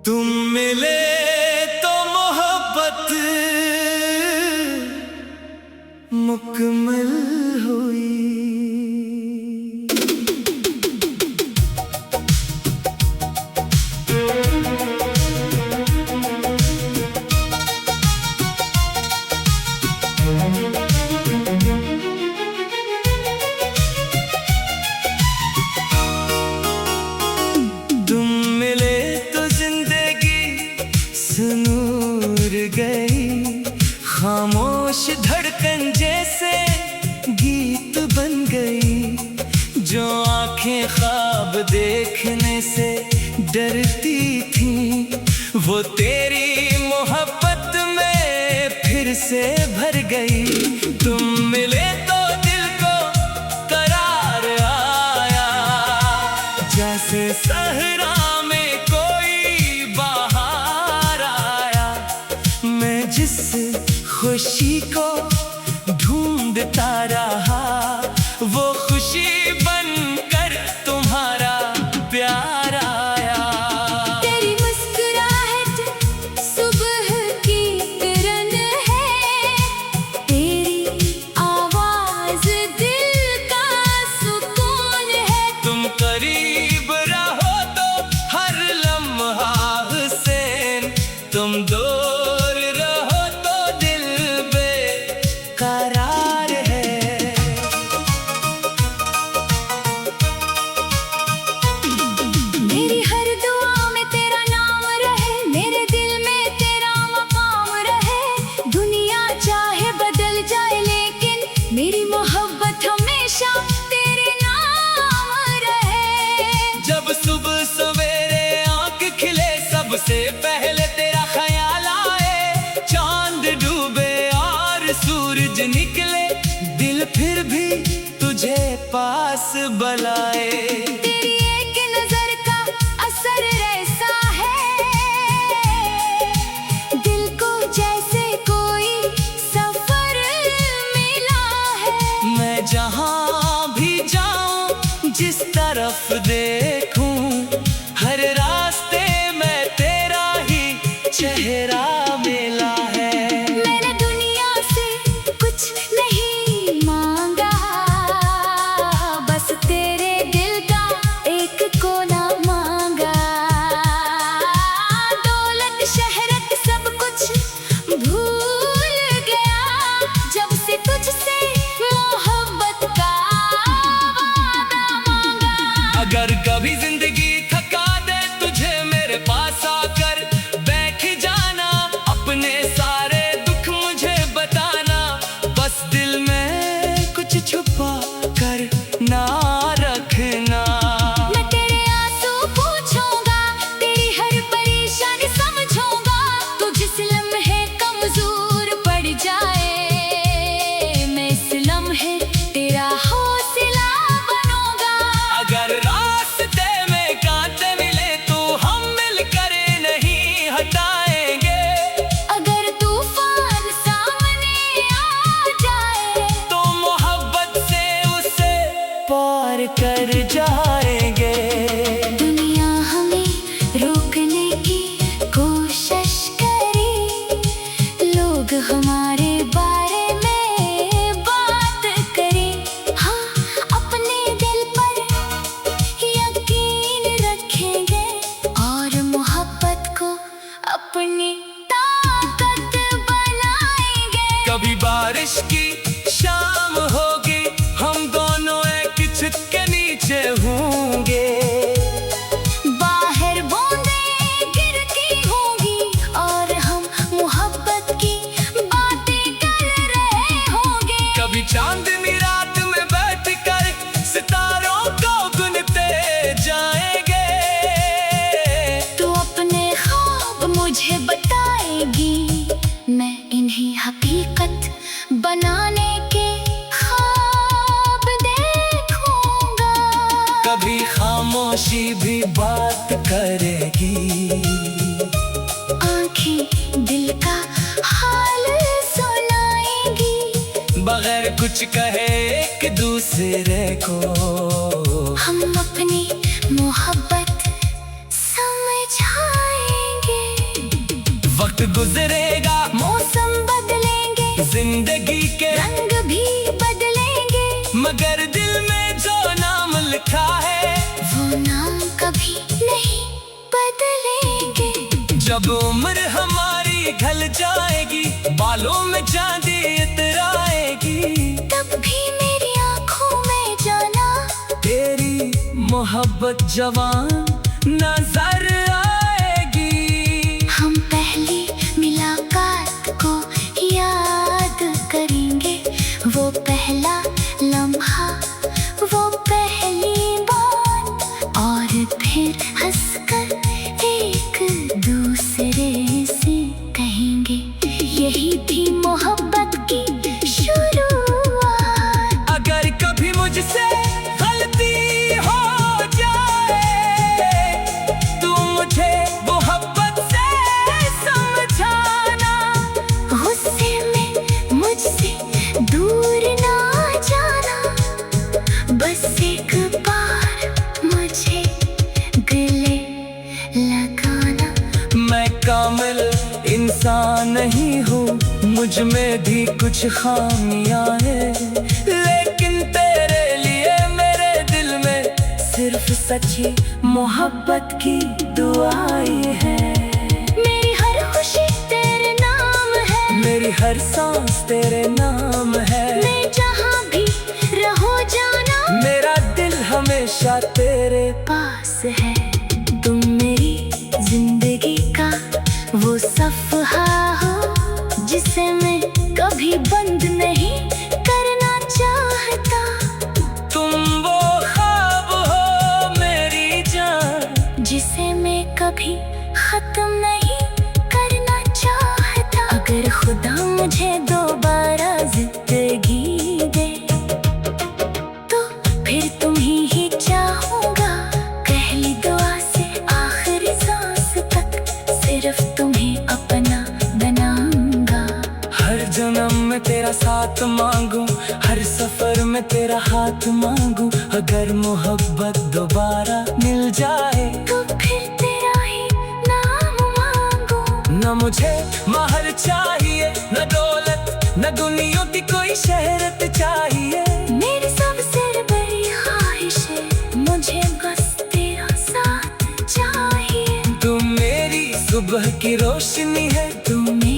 तुम मिले तो मोहब्बत मुकम्मल हुई। तुम मिले तो जिंदगी सुनूर गई, खामोश धड़कन जैसे गीत बन गई। जो आंखें ख्वाब देखने से डरती थी, वो तेरी मोहब्बत में फिर से भर गई। तुम मिले तो दिल को करार आया, जैसे सहरा में कोई बहार आया। मैं जिस खुशी को ढूंढता रहा, वो खुशी बनकर तुम्हारा प्यार आया। तेरी मुस्कुराहट सुबह की किरण है, तेरी आवाज दिल का सुकून है। तुम करीब रहो तो हर लम्हा हुसैन, तुम दूर रहो तो दिल बेकरार है। मेरी हर दुआ में तेरा नाम रहे, मेरे दिल में तेरा मकाम रहे। दुनिया चाहे बदल जाए लेकिन मेरी मोहब्बत हमेशा तेरे नाम रहे। जब सुबह सवेरे आंख खिले, सबसे पहले तेरा ख्याल आए। चांद डूबे और सूरज निकले, दिल फिर भी तुझे पास बुलाए। तेरी एक नजर का असर ऐसा है, दिल को जैसे कोई सफर मिला है। मैं जहां भी जाऊं, जिस तरफ देखूं, हर रास्ते में तेरा ही चेहरा मिला है। मैंने दुनिया से कुछ नहीं मांगा, बस तेरे दिल का एक कोना मांगा। दौलत शहरत सब कुछ भूल गया, जब से तुझसे मोहब्बत का वादा मांगा। अगर कभी जिंदगी थका दे तुझे, मेरे पास आकर बैठ जाना। अपने सारे दुख मुझे बताना, बस दिल में कुछ छुपा कर ना रखना। मैं तेरे आंसू पूछूंगा, तेरी हर परेशानी समझूंगा। तू जिस लम्हे कमजोर पड़ जाए, मैं इस लम्हे तेरा हौसला बनूंगा। अगर रास्ते में कांटे मिले तो हम मिलकर नहीं हटाएंगे। अगर तूफान सामने आ जाए, तो मोहब्बत से उसे पार कर जाएंगे। दुनिया हमें रोकने की कोशिश करे, लोग हमारे बारे में बात करें। हाँ, अपने दिल पर यकीन रखेंगे और मोहब्बत को अपनी ताकत बनाएंगे। कभी बारिश की शाम होगी, हम दोनों एक छत के नीचे होंगे। बाहर बूंदें गिरती होंगी और हम मोहब्बत की बातें कर रहे होंगे। कभी चांदनी रात में बैठकर सितारों को गिनते जाएंगे। तू अपने ख्वाब मुझे बताएगी, मैं इन्हें हकीकत बनाने के ख्वाब देखूंगा। कभी खामोशी भी बात करेगी, आंखें दिल का हाल सुनाएंगी। बगैर कुछ कहे एक दूसरे को हम अपनी मोहब्बत समझाएंगे। वक्त गुजरेगा, मौसम बदलेंगे, जिंदगी के रंग भी बदलेंगे, मगर दिल में जो नाम लिखा है वो नाम कभी नहीं बदलेंगे। जब उम्र हमारी ढल जाएगी, बालों में चांदी इतराएगी, तब भी मेरी आंखों में जाना तेरी मोहब्बत जवान नजर आएगी। हम पहली मुलाकात को याद करेंगे, वो पहला लम्हा, वो पहली बात, और फिर हंसकर एक दूसरे से कहेंगे यही थी मोहब्बत की शुरुआत। अगर कभी मुझसे गलती हो जाए, तू मुझे मोहब्बत से समझाना, गुस्से में मुझसे दूर ना जाना, बस एक बार मुझे गले लगाना। मैं कामिल इंसान नहीं हूँ, मुझ में भी कुछ खामियां हैं, लेकिन तेरे लिए मेरे दिल में सिर्फ सच्ची मोहब्बत की दुआएं हैं। मेरी हर खुशी तेरे नाम है, मेरी हर सांस तेरे नाम है, मैं जहाँ भी रहो जाना, मेरा दिल हमेशा तेरे पास है। तुम मेरी जिंदगी का वो सफ़हा हो जिसे मैं कभी बंद नहीं करना चाहता। तुम वो ख्वाब हो मेरी जान, जिसे मैं कभी खत्म नहीं करना चाहता। अगर खुदा मुझे दोबारा जिंदगी दे, तो फिर तुम्ही ही चाहूँगा, पहली दुआ से आखिरी सांस तक सिर्फ तुम्हें अपना बनाऊंगा। हर जन्म में तेरा साथ मांगू, हर सफर में तेरा हाथ मांगू, अगर मोहब्बत दोबारा मिल जाए तो फिर तेरा ही नाम मांगू। न मुझे महर चाहिए, न दौलत, न दुनिया की कोई शहरत चाहिए, मेरी सबसे बड़ी ख्वाहिश है, मुझे बस तेरा साथ चाहिए। तू मेरी सुबह की रोशनी है, तू मेरी